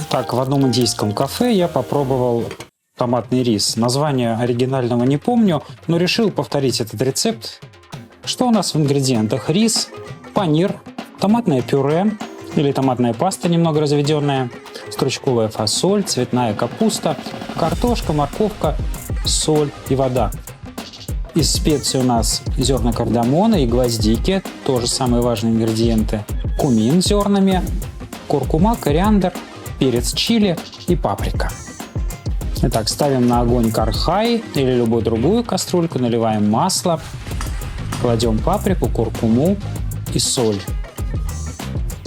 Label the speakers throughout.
Speaker 1: Так, в одном индийском кафе я попробовал томатный рис. Название оригинального не помню, но решил повторить этот рецепт. Что у нас в ингредиентах? Рис, панир, томатное пюре или томатная паста немного разведенная, стручковая фасоль, цветная капуста, картошка, морковка, соль и вода. Из специй у нас зерна кардамона и гвоздики, тоже самые важные ингредиенты. Кумин зернами, куркума, кориандр, перец чили и паприка. Итак, ставим на огонь кархай или любую другую кастрюльку, наливаем масло, кладем паприку, куркуму и соль.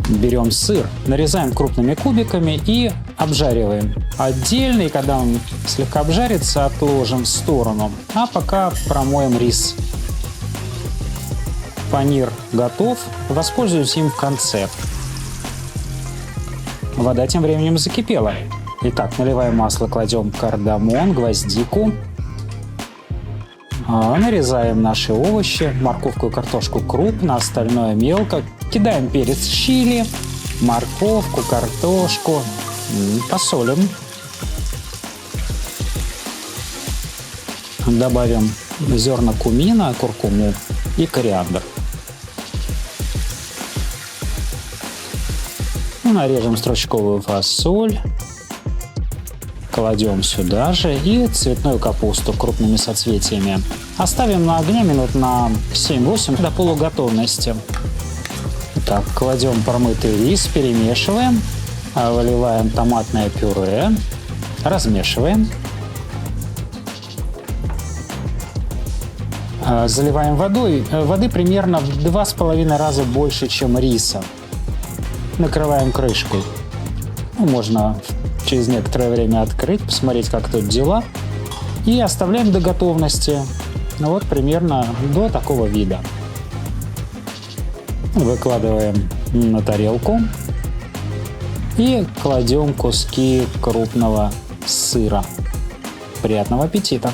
Speaker 1: Берем сыр, нарезаем крупными кубиками и обжариваем. Отдельно, и когда он слегка обжарится, отложим в сторону. А пока промоем рис. Панир готов, воспользуюсь им в конце. Вода тем временем закипела. Итак, наливаем масло, кладем кардамон, гвоздику. Нарезаем наши овощи, морковку и картошку крупно, остальное мелко. Кидаем перец чили, морковку, картошку. Посолим. Добавим зерна кумина, куркуму и кориандр. Нарежем стручковую фасоль. Кладем сюда же и цветную капусту крупными соцветиями. Оставим на огне минут на 7-8 до полуготовности. Так, кладем промытый рис, перемешиваем, выливаем томатное пюре, размешиваем. Заливаем водой. Воды примерно в 2,5 раза больше, чем риса. Накрываем крышкой. Можно через некоторое время открыть, посмотреть, как тут дела. И оставляем до готовности. Вот примерно до такого вида. Выкладываем на тарелку. И кладем куски крупного сыра. Приятного аппетита!